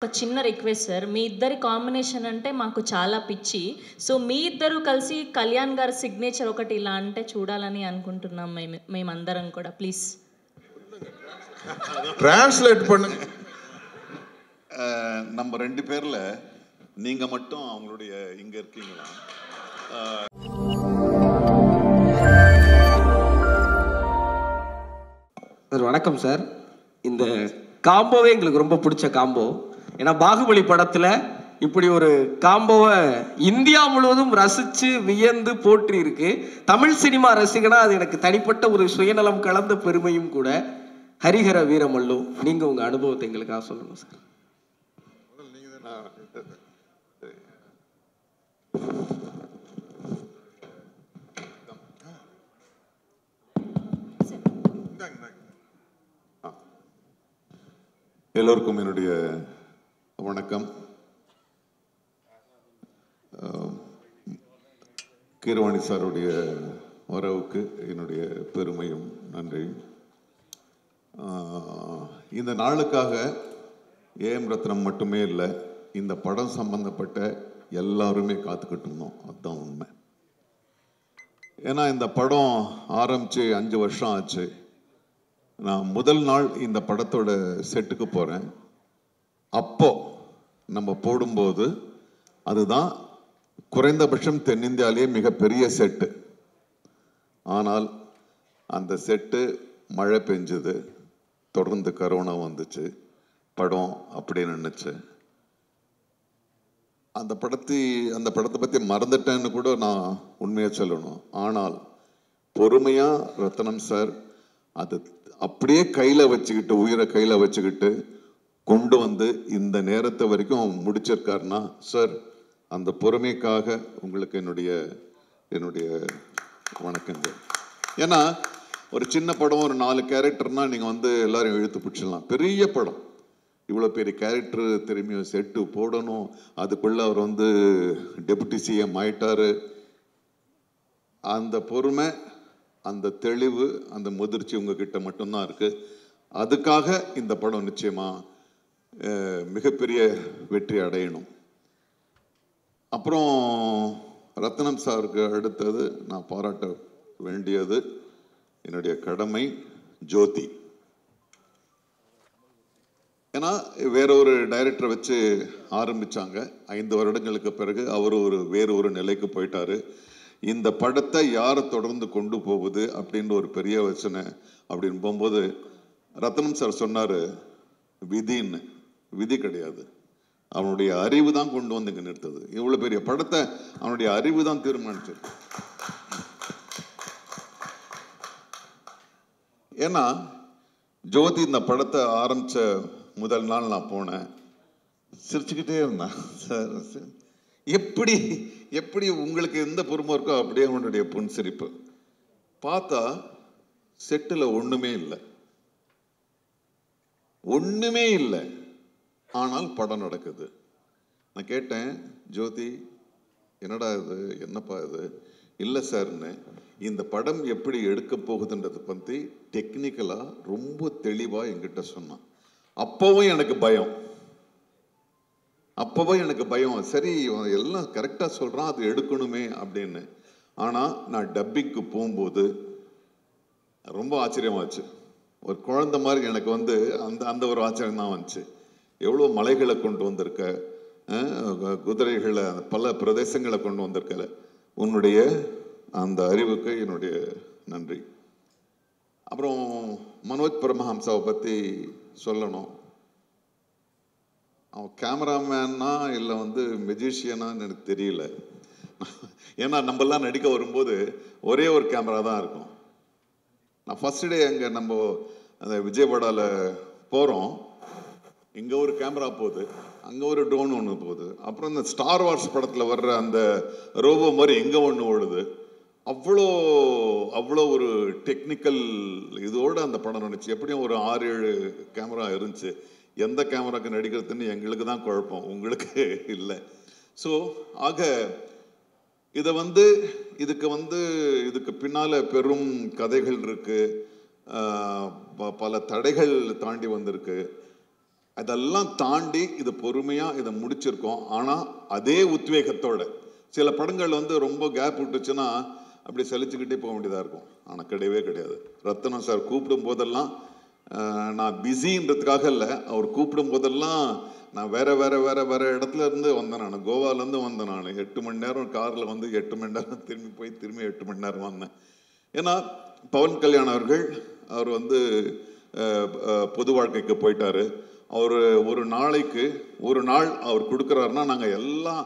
ఒక చిన్న request sir, మీ ఇద్దరి కాంబినేషన్ అంటే మాకు చాలా పిచ్చి. సో మీ ఇద్దరు కలిసి కళ్యాణ్ గారి సిగ్నేచర్ ఒకటి ఇలా అంటే చూడాలని అనుకుంటున్నాం మేమందరం కూడా. ప్లీజ్ டிரான்ஸ்லேட் பண்ணுங்க. நம்ம 2 பேர்ல நீங்க மட்டும் அவங்களுடைய இங்க இருக்கீங்களா? சார் வணக்கம் சார். இந்த காம்போவே எங்களுக்கு ரொம்ப பிடிச்ச காம்போ. ஏன்னா பாகுபலி படத்தில் இப்படி ஒரு காம்போவை இந்தியா முழுவதும் ரசித்து வியந்து போற்றி இருக்கு. தமிழ் சினிமா ரசிகனா அது எனக்கு தனிப்பட்ட ஒரு சுயநலம் கலந்த பெருமையும் கூட. ஹரிஹர வீரமல்லு, நீங்க உங்க அனுபவத்தை எங்களுக்காக சொல்லணும் சார். எல்லோருக்கும் என்னுடைய வணக்கம். கீரவாணி சாருடைய வரவுக்கு என்னுடைய பெருமையும் நன்றியும். இந்த நாளுக்காக ஏஎம் ரத்னம் மட்டுமே இல்லை, இந்த படம் சம்பந்தப்பட்ட எல்லாருமே காத்துக்கிட்டு இருந்தோம். அதுதான் உண்மை. ஏன்னா இந்த படம் ஆரம்பித்து 5 வருஷம் ஆச்சு. நான் முதல் நாள் இந்த படத்தோட செட்டுக்கு போகிறேன். அப்போ நம்ம போடும்போது அதுதான் குறைந்தபட்சம் தென்னிந்தியாவிலேயே மிகப்பெரிய செட்டு. ஆனால் அந்த செட்டு மழை பெஞ்சுது, தொடர்ந்து கரோனா வந்துச்சு, படம் அப்படியே நின்றுச்சு. அந்த படத்தை பற்றி மறந்துட்டேன்னு கூட நான் உண்மையாக சொல்லணும். ஆனால் பொறுமையாக ரத்னம் சார் அது அப்படியே கையில் வச்சுக்கிட்டு, உயிரை கையில் வச்சுக்கிட்டு கொண்டு வந்து இந்த நேரத்தை வரைக்கும் முடிச்சிருக்காருன்னா சார், அந்த பொறுமைக்காக உங்களுக்கு என்னுடைய வணக்கங்கள். ஏன்னா ஒரு சின்ன படம், ஒரு 4 கேரக்டர்னா நீங்கள் வந்து எல்லாரும் இழுத்து பிடிச்சிடலாம். பெரிய படம், இவ்வளோ பெரிய கேரக்டர் திரும்பி செட்டு போடணும், அதுக்குள்ளே அவர் வந்து டெபுட்டி சிஎம் ஆயிட்டாரு. அந்த பொறுமை, அந்த தெளிவு, அந்த முதிர்ச்சி உங்ககிட்ட மட்டும்தான் இருக்கு. அதுக்காக இந்த படம் நிச்சயமா மிகப்பெரிய வெற்றி அடையணும். அப்புறம் ரத்னம் சாருக்கு அடுத்தது நான் பாராட்ட வேண்டியது என்னுடைய கடமை ஜோதி. ஏன்னா வேற ஒரு டைரக்டரை வச்சு ஆரம்பிச்சாங்க. 5 வருடங்களுக்கு பிறகு அவர் வேறு ஒரு நிலைக்கு போயிட்டாரு. இந்த படத்தை யாரை தொடர்ந்து கொண்டு போகுது அப்படின்ற ஒரு பெரிய யோசனை அப்படின்னு போகும்போது ரத்னம் சார் சொன்னார், விதின்னு. விதி கிடையாது, அவனுடைய அறிவு தான் கொண்டு வந்து இங்கே நிறுத்தது. இவ்வளோ பெரிய படத்தை அவனுடைய அறிவு தான் தீர்மானிச்சது. ஏன்னா ஜோதி இந்த படத்தை ஆரம்பித்த முதல் நாள் நான் போனேன், சிரிச்சுக்கிட்டே இருந்தேன். சார் எப்படி உங்களுக்கு எந்த பொறுமை இருக்கோ அப்படியே அவனுடைய புன்சிரிப்பு. பார்த்தா செட்டில் ஒண்ணுமே இல்லை, ஆனால் படம் நடக்குது. நான் கேட்டேன், ஜோதி என்னடா இது, என்னப்பா இது? இல்லை சார்ன்னு, இந்த படம் எப்படி எடுக்க போகுதுன்றதை பற்றி டெக்னிக்கலாக ரொம்ப தெளிவாக என்கிட்ட சொன்னான். அப்போவும் எனக்கு பயம், சரி எல்லாம் கரெக்டாக சொல்கிறான், அது எடுக்கணுமே அப்படின்னு. ஆனால் நான் டப்பிங்க்கு போகும்போது ரொம்ப ஆச்சரியமாச்சு. ஒரு குழந்தை மாதிரி எனக்கு வந்து அந்த ஒரு ஆச்சரியம் தான் வந்துச்சு. எவ்வளோ மலைகளை கொண்டு வந்திருக்க, குதிரைகளை பல பிரதேசங்களை கொண்டு வந்திருக்க, உன்னுடைய அந்த அறிவுக்கு என்னுடைய நன்றி. அப்புறம் மனோஜ் பரமஹம்சாவை பற்றி சொல்லணும். அவன் கேமராமேனா இல்லை வந்து மெஜிஷியனான்னு எனக்கு தெரியல. ஏன்னா நம்மெல்லாம் நடிக்க வரும்போது ஒரே ஒரு கேமரா தான் இருக்கும். நான் ஃபர்ஸ்ட் டே அங்கே நம்ம அந்த விஜயவாடாவில் போகிறோம், இங்கே ஒரு கேமரா போகுது, அங்கே ஒரு ட்ரோன் ஒன்று போகுது, அப்புறம் இந்த ஸ்டார் வார்ஸ் படத்தில் வர்ற அந்த ரோபோ மாதிரி எங்கே ஒன்று ஓடுது. அவ்வளோ ஒரு டெக்னிக்கல் இதோடு அந்த படம் நினச்சி. எப்படியும் ஒரு 6-7 கேமரா இருந்துச்சு. எந்த கேமராக்கு நடிக்கிறதுன்னு எங்களுக்கு தான் குழப்பம், உங்களுக்கு இல்லை. ஸோ ஆக இதுக்கு பின்னால பெரும் கதைகள் இருக்கு, பல தடைகள் தாண்டி வந்திருக்கு. அதெல்லாம் தாண்டி இது பொறுமையாக இதை முடிச்சிருக்கோம். ஆனால் அதே உத்வேகத்தோட சில படங்கள் வந்து ரொம்ப கேப் விட்டுச்சுன்னா அப்படி சலிச்சுக்கிட்டே போக வேண்டியதாக இருக்கும். ஆனால் கிடையவே கிடையாது. ரத்னம் சார் கூப்பிடும் போதெல்லாம் நான் பிஸின்றதுக்காக இல்லை, அவர் கூப்பிடும் போதெல்லாம் நான் வேற இடத்துல இருந்து வந்தேன். நான் கோவாலேருந்து வந்தேன். நான் 8 மணி நேரம் காரில் வந்து 8 மணி நேரம் திரும்பி போய் திரும்பி 8 மணி நேரம் வந்தேன். ஏன்னா பவன் கல்யாண் அவர்கள் அவர் வந்து பொது வாழ்க்கைக்கு போயிட்டாரு. அவர் ஒரு நாளைக்கு ஒரு நாள் அவர் கொடுக்குறாருன்னா நாங்கள் எல்லாம்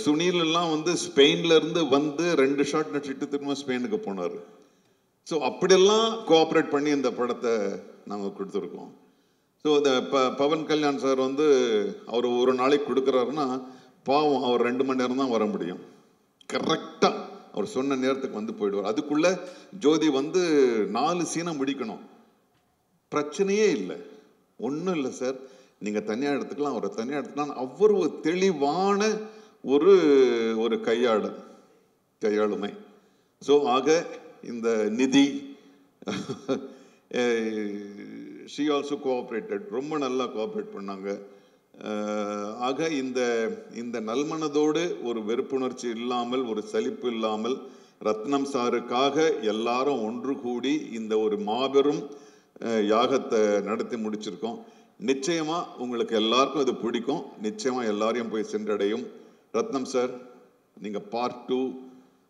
சுனில் எல்லாம் வந்து ஸ்பெயின்லேருந்து வந்து 2 ஷாட் நடிச்சிட்டு திரும்ப ஸ்பெயினுக்கு போனார். ஸோ அப்படியெல்லாம் கோஆப்ரேட் பண்ணி இந்த படத்தை நாங்கள் கொடுத்துருக்கோம். ஸோ இந்த பவன் கல்யாண் சார் வந்து அவர் ஒரு நாளைக்கு கொடுக்குறாருன்னா பாவம் அவர் 2 மணி நேரம் தான் வர முடியும். கரெக்டாக அவர் சொன்ன நேரத்துக்கு வந்து போயிடுவார். அதுக்குள்ளே ஜோதி வந்து 4 சீனை முடிக்கணும். பிரச்சனையே இல்லை, ஒன்றும் இல்லை சார், நீங்கள் தனியாக எடுத்துக்கலாம், அவரை தனியாக எடுத்துக்கலாம். அவ்வளவு தெளிவான ஒரு கையாளுமை. ஸோ ஆக இந்த நிதி ஷீ ஆல்சோ கோஆப்ரேட்டட், ரொம்ப நல்லா கோஆப்ரேட் பண்ணாங்க. ஆக இந்த நல்மனதோடு ஒரு வெறுப்புணர்ச்சி இல்லாமல் ஒரு சலிப்பு இல்லாமல் ரத்னம் சாருக்காக எல்லாரும் ஒன்று கூடி இந்த ஒரு மாபெரும் யாகத்தை நடத்தி முடிச்சிருக்கோம். நிச்சயமா உங்களுக்கு எல்லாருக்கும் இது பிடிக்கும், நிச்சயமா எல்லாரையும் போய் சென்றடையும். ரத்னம் சார், நீங்க பார்ட் 2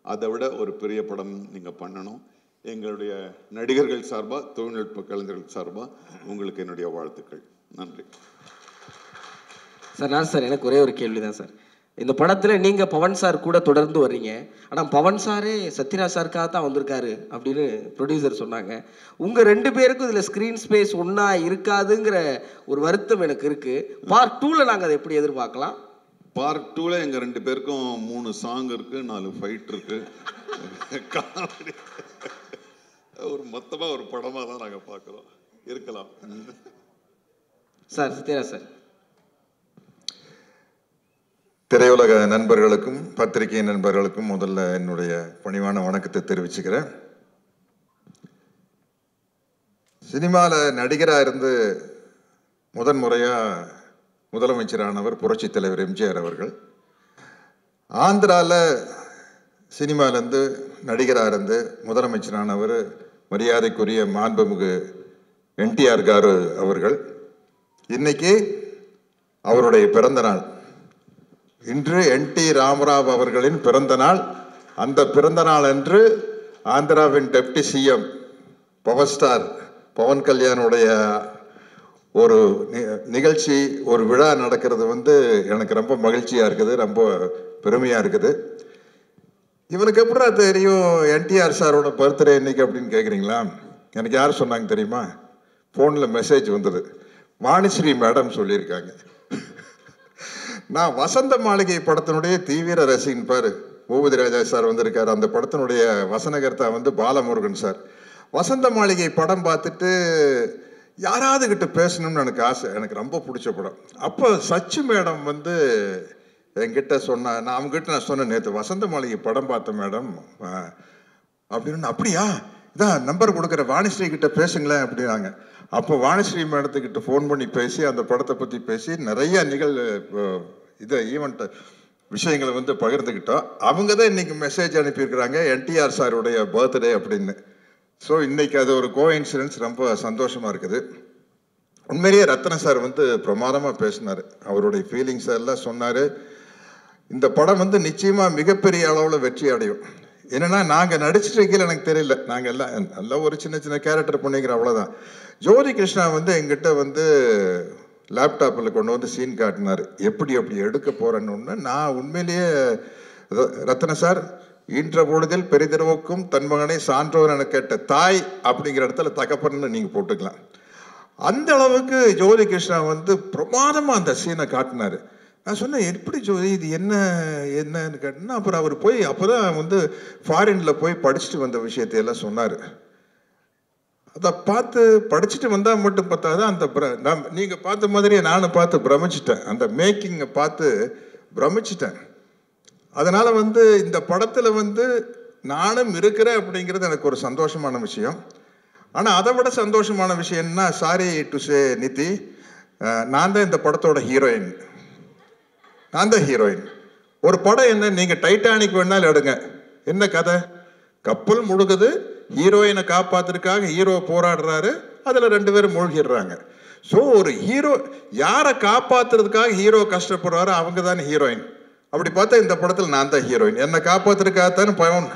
அதை விட ஒரு பெரிய படம் நீங்க பண்ணணும். எங்களுடைய நடிகர்கள் சார்பா, தொழில்நுட்ப கலைஞர்கள் சார்பா உங்களுக்கு என்னுடைய வாழ்த்துக்கள். நன்றி சார். நான் சார் எனக்கு ஒரே ஒரு கேள்வி தான் சார். இந்த படத்தில் நீங்கள் பவன் சார் கூட தொடர்ந்து வர்றீங்க, ஆனால் பவன் சாரே சத்யராஜ் சாருக்காக தான் வந்திருக்காரு அப்படின்னு ப்ரொடியூசர் சொன்னாங்க. உங்கள் 2 பேருக்கும் இதில் ஸ்க்ரீன் ஸ்பேஸ் ஒன்றா இருக்காதுங்கிற ஒரு வருத்தம் எனக்கு இருக்குது. பார்ட் 2ல் நாங்கள் அதை எப்படி எதிர்பார்க்கலாம்? பார்ட் 2ல் எங்கள் 2 பேருக்கும் 3 சாங் இருக்குது, 4 ஃபைட் இருக்குது. ஒரு மொத்தமாக ஒரு படமாக தான் நாங்கள் பார்க்குறோம். இருக்கலாம் சார். சத்யராஜ் சார். திரையுலக நண்பர்களுக்கும் பத்திரிகை நண்பர்களுக்கும் முதல்ல என்னுடைய பணிவான வணக்கத்தை தெரிவிச்சுக்கிறேன். சினிமாவில் நடிகராக இருந்து முதன்முறையாக முதலமைச்சரானவர் புரட்சி தலைவர் எம்ஜிஆர் அவர்கள். ஆந்திராவில் சினிமாவிலேருந்து நடிகராக இருந்து முதலமைச்சரானவர் மரியாதைக்குரிய மாண்புமிகு NTR காரு அவர்கள். இன்னைக்கு அவருடைய பிறந்த நாள். இன்று NT ராமராவ் அவர்களின் பிறந்த நாள். அந்த பிறந்த நாள் அன்று ஆந்திராவின் deputy CM power star Pawan கல்யாணுடைய ஒரு நிகழ்ச்சி, ஒரு விழா நடக்கிறது வந்து எனக்கு ரொம்ப மகிழ்ச்சியாக இருக்குது, ரொம்ப பெருமையாக இருக்குது. இவனுக்கு எப்படா தெரியும் NTR சாரோட பர்த்டே இன்னைக்கு அப்படின்னு கேட்குறீங்களா? எனக்கு யார் சொன்னாங்க தெரியுமா? ஃபோனில் மெசேஜ் வந்தது. வாணிஸ்ரீ மேடம் சொல்லியிருக்காங்க. நான் வசந்த மாளிகை படத்தினுடைய தீவிர ரசிகன். பாரு, பூபதி ராஜா சார் வந்திருக்காரு. அந்த படத்தினுடைய வசனகர்த்தா வந்து பாலமுருகன் சார். வசந்த மாளிகை படம் பார்த்துட்டு யாராவது கிட்ட பேசணும்னு எனக்கு ஆசை, எனக்கு ரொம்ப பிடிச்ச படம். அப்போ சச்சு மேடம் வந்து என்கிட்ட சொன்னா, நான் அவங்ககிட்ட நான் சொன்னேன், நேற்று வசந்த மாளிகை படம் பார்த்தேன் மேடம் அப்படின்னு. அப்படியா, இதான் நம்பர் கொடுக்குற, வாணிஸ்ரீ கிட்ட பேசுங்களேன் அப்படின்னாங்க. அப்போ வாணிஸ்ரீ மேடத்துக்கிட்ட ஃபோன் பண்ணி பேசி அந்த படத்தை பற்றி பேசி நிறைய ஈவெண்ட் விஷயங்களை வந்து பகிர்ந்துக்கிட்டோம். அவங்க தான் இன்னைக்கு மெசேஜ் அனுப்பியிருக்கிறாங்க NTR சாருடைய பர்த்டே அப்படின்னு. ஸோ இன்னைக்கு அது ஒரு கோஇன்சிடென்ஸ், ரொம்ப சந்தோஷமாக இருக்குது. உண்மையிலேயே ரத்ன சார் வந்து பிரமாதமாக பேசினார், அவருடைய ஃபீலிங்ஸ் எல்லாம் சொன்னார். இந்த படம் வந்து நிச்சயமாக மிகப்பெரிய அளவில் வெற்றி அடையும். என்னன்னா, நாங்கள் நடிச்சிட்டு இருக்கையில் எனக்கு தெரியல, நாங்கள் எல்லாம் நல்லா ஒரு சின்ன கேரக்டர் பண்ணிக்கிற அவ்வளோதான். ஜோதி கிருஷ்ணா வந்து எங்கிட்ட வந்து லேப்டாப்பில் கொண்டு வந்து சீன் காட்டினார், எப்படி எடுக்க போகிறேன்னு. நான் உண்மையிலேயே ரத்ன சார், ஈன்ற பொழுதில் பெரிதிரவுக்கும் தன் மகனை சான்றோர் என கேட்ட தாய் அப்படிங்கிற இடத்துல தகப்பன்னு நீங்கள் போட்டுக்கலாம். அந்த அளவுக்கு ஜோதி கிருஷ்ணா வந்து பிரமாதமாக அந்த சீனை காட்டினார். நான் சொன்னேன், எப்படி ஜோதி இது என்னன்னு கேட்டேன்னா, அப்புறம் அவர் போய் அப்போதான் வந்து ஃபாரினில் போய் படிச்சுட்டு வந்த விஷயத்தையெல்லாம் சொன்னார். அதை பார்த்து படிச்சுட்டு வந்தால் மட்டும் பார்த்தாது, அந்த நீங்கள் பார்த்த மாதிரியே நானும் பார்த்து பிரமிச்சிட்டேன், அந்த மேக்கிங்கை பார்த்து பிரமிச்சிட்டேன். அதனால் வந்து இந்த படத்தில் வந்து நானும் இருக்கிறேன் அப்படிங்கிறது எனக்கு ஒரு சந்தோஷமான விஷயம். ஆனால் அதை விட சந்தோஷமான விஷயம் என்ன, சாரி டு சே நிதி, நான் தான் இந்த படத்தோட ஹீரோயின். நான் தான் ஹீரோயின். ஒரு படம் என்ன, நீங்கள் டைட்டானிக் வேணாலும் எடுங்க, என்ன கதை? கப்பல் முழுகுது, ஹீரோயினை காப்பாத்துறதுக்காக ஹீரோ போராடுறாரு, அதில் 2 பேரும் மூழ்கிடுறாங்க. ஸோ ஒரு ஹீரோ யாரை காப்பாத்துறதுக்காக ஹீரோ கஷ்டப்படுறாரோ அவங்க தானே ஹீரோயின். அப்படி பார்த்தா இந்த படத்தில் நான் தான் ஹீரோயின். என்னை காப்பாத்துறதுக்காகத்தானே பவன்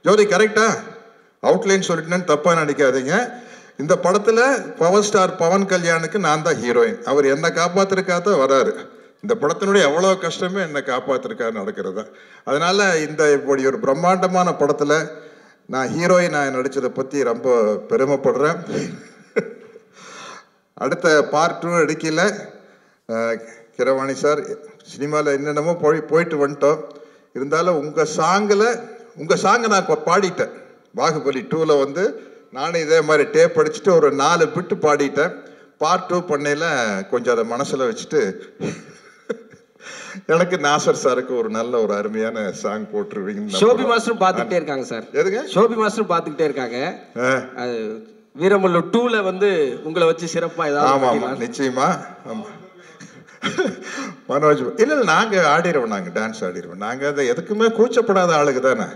ஜோதி. கரெக்டா? அவுட்லைன் சொல்லிட்டேன்னு தப்பாக நினைக்காதீங்க. இந்த படத்தில் பவர் ஸ்டார் பவன் கல்யாணுக்கு நான் தான் ஹீரோயின். அவர் என்னை காப்பாத்துறதுக்காக தான் வராரு. இந்த படத்தினுடைய எவ்வளோ கஷ்டமே என்னை காப்பாத்துறதுக்காக நடக்கிறது தான். அதனால இப்படி ஒரு பிரம்மாண்டமான படத்தில் நான் ஹீரோயினாக நடித்ததை பற்றி ரொம்ப பெருமைப்படுறேன். அடுத்த பார்ட் 2 எடுக்கல. கிரவாணி சார், சினிமாவில் என்னென்னமோ போயிட்டு வந்துட்டோம். இருந்தாலும் உங்கள் சாங்கை நான் பாடிட்டேன். பாகுபலி 2ல் வந்து நானும் இதே மாதிரி டேப் அடிச்சுட்டு ஒரு 4 பிட்டு பாடிட்டேன். பார்ட் 2 பண்ணையில் கொஞ்சம் அதை மனசில் வச்சுட்டு எனக்கு நாசர் சாருக்கு ஒரு நல்ல ஒரு அருமையான சாங் போட்டுருவீங்க. ஷோபி மாஸ்டரும் பார்த்துக்கிட்டே இருக்காங்க சார். எதுங்க? ஷோபி மாஸ்டரும் பார்த்துக்கிட்டே இருக்காங்க. அது வீரமல்லு 2ல வந்து உங்களை வச்சு சிறப்பா ஏதாவது. ஆமா நிச்சயமா. மனோஜ் இல்லை, நாங்கள் ஆடிடுவோம், நாங்கள் டான்ஸ் ஆடிடுவோம். நாங்கள் அதை எதுக்குமே கூச்சப்படாத ஆளுக்கு தானே.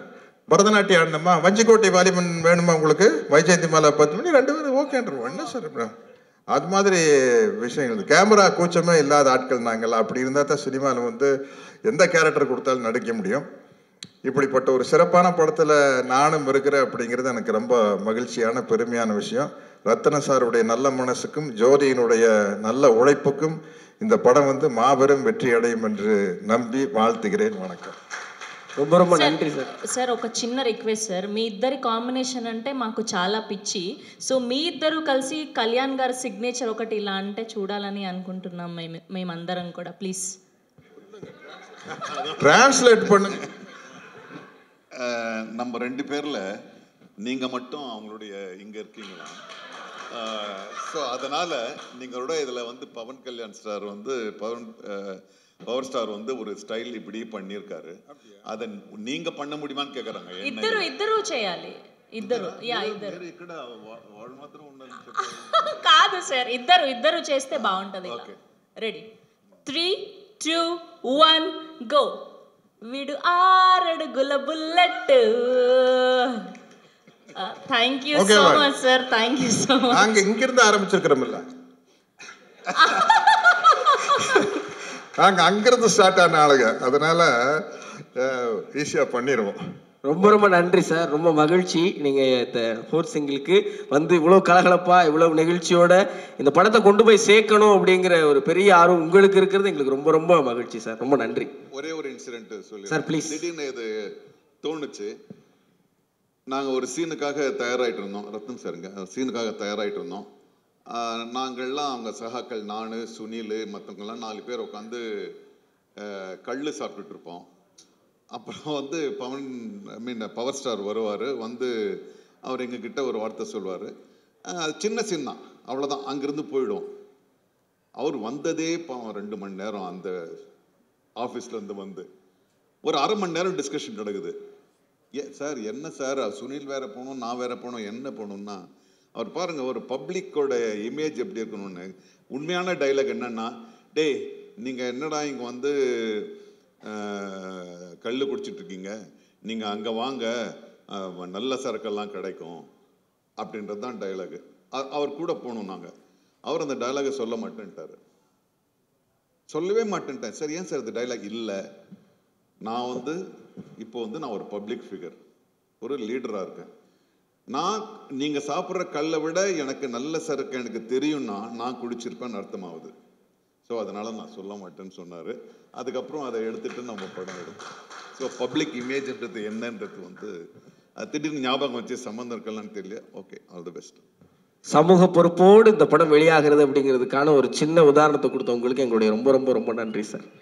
பரதநாட்டியம் ஆடணுமா, வஞ்சிக்கோட்டை வாலிபன் வேணுமா உங்களுக்கு, வைஜெயந்தி மாலா 10 மணி 2 பேரும் ஓகேன்றோம். என்ன சார் அது மாதிரி விஷயங்கள். கேமரா கூச்சமே இல்லாத ஆட்கள் நாங்கள். அப்படி இருந்தால் தான் சினிமாவில் வந்து எந்த கேரக்டர் கொடுத்தாலும் நடிக்க முடியும். இப்படிப்பட்ட ஒரு சிறப்பான படத்தில் நானும் இருக்கிறேன் அப்படிங்கிறது எனக்கு ரொம்ப மகிழ்ச்சியான பெருமையான விஷயம். ரத்தன சாருடைய நல்ல மனசுக்கும் ஜோதியினுடைய நல்ல உழைப்புக்கும் இந்த படம் வந்து மாபெரும் வெற்றி அடையும் என்று நம்பி வாழ்த்துகிறேன். வணக்கம். ரொம்ப ரொம்ப நன்றி சார். సార్ ఒక చిన్న రిక్వెస్ట్ సార్, మీ ఇద్దరి కాంబినేషన్ అంటే మాకు చాలా పిచ్చి. సో మీ ఇద్దరు కలిసి కళ్యాణ్ గారి సిగ్నేచర్ ఒకటి ఇలా అంటే చూడాలని అనుకుంటున్నాం మేమందరం కూడా. ప్లీజ్ டிரான்ஸ்லேட் பண்ணுங்க. நம்ம 2 பேர்ல நீங்க மட்டும் அவங்களுடைய இங்க இருக்கீங்களா? ஸோ அதனால நீங்களோட இதுல வந்து பவன் கல்யாண் ஸ்டார் வந்து பவர் ஸ்டார் வந்து ஒரு ஸ்டைல் இப்படி பண்ணியிருக்காரு. அதை நீங்க பண்ண முடியுமான்னு கேக்குறாங்க. ఇద్దరు చేయాలి. ఇద్దరు ఇక్కడ వాళ్ళు మాత్రం ఉండాలి కాదు సార్, ఇద్దరు చేస్తే బాగుంటది. Ready 3 2 1 go. వీడు 6 అడుగుల bullet. Thank you so much sir, thank you so much. நாங்க இங்க இருந்து ஆரம்பிச்சிருக்கிறோம்ல, நாங்க அங்கிருந்து ஸ்டார்ட் ஆன ஆளுங்க, அதனால ஈஸியா பண்ணிடுவோம். ரொம்ப ரொம்ப நன்றி சார். ரொம்ப மகிழ்ச்சி நீங்க இந்த 4th சிங்கிளுக்கு வந்து இவ்வளவு கலகலப்பா இவ்வளவு நெகிழ்ச்சியோட இந்த படத்தை கொண்டு போய் சேர்க்கணும் அப்படிங்கிற ஒரு பெரிய ஆர்வம் உங்களுக்கு இருக்கிறது எங்களுக்கு ரொம்ப ரொம்ப மகிழ்ச்சி சார். ரொம்ப நன்றி. ஒரே ஒரு இன்சிடென்ட் சொல்லி சார் ப்ளீஸ். திடீர்னு இது தோணுச்சு. நாங்கள் ஒரு சீனுக்காக தயாராகிட்டு இருந்தோம். ரத்னம் சாருங்க சீனுக்காக தயாராகிட்டு இருந்தோம். நாங்கள்லாம் அவங்க சகாக்கள், நான், சுனில், மற்றவங்கெல்லாம் 4 பேர் உட்காந்து கல் சாப்பிட்டுட்டு இருப்போம். அப்புறம் வந்து பவர் ஸ்டார் வருவார். வந்து அவர் எங்ககிட்ட ஒரு வார்த்தை சொல்வார். சின்ன சீன் தான், அவ்வளோதான், அங்கேருந்து போயிடும். அவர் வந்ததே 2 மணி நேரம் அந்த ஆஃபீஸ்லேருந்து வந்து ஒரு அரை மணி நேரம் டிஸ்கஷன் நடக்குது. சார் என்ன சார், சுனில் வேற போகணும், நான் வேற போகணும், என்ன போகணும்னா அவர் பாருங்க ஒரு பப்ளிக்கோட இமேஜ் எப்படி இருக்கணும்னு. உண்மையான டைலாக் என்னன்னா, டேய் நீங்கள் என்னடா இங்கே வந்து கல் குடிச்சிட்டு இருக்கீங்க, நீங்கள் அங்கே வாங்க, நல்ல சரக்கெல்லாம் கிடைக்கும் அப்படின்றது தான் டைலாகு. அவர் கூட போகணும் நாங்கள். அவர் அந்த டைலாகை சொல்ல மாட்டேன்ட்டார். சொல்லவே மாட்டேன்ட்டேன். சார் ஏன் சார் அந்த டைலாக் இல்லை, நான் வந்து இப்போ வந்து நான் ஒரு பப்ளிக் ஃபிகர், ஒரு லீடராக இருக்கேன். நீங்கள் சாப்பிட்ற கல்லை விட எனக்கு நல்ல சரக்கு எனக்கு தெரியும்னா நான் குடிச்சிருப்பேன்னு அர்த்தமாகுது. ஸோ அதனால் நான் சொல்ல மாட்டேன்னு சொன்னார். அதுக்கப்புறம் அதை எடுத்துகிட்டு நம்ம படம் எடுத்தோம். ஸோ பப்ளிக் இமேஜ்ன்றது என்னன்றது வந்து திடீர்னு ஞாபகம் வச்சு சம்மந்தம் இருக்கலான்னு தெரியல. Okay, all the best. சமூக பொறுப்போடு இந்த படம் வெளியாகிறது அப்படிங்கிறதுக்கான ஒரு சின்ன உதாரணத்தை கொடுத்தவங்களுக்கு எங்களுடைய ரொம்ப ரொம்ப ரொம்ப நன்றி சார்.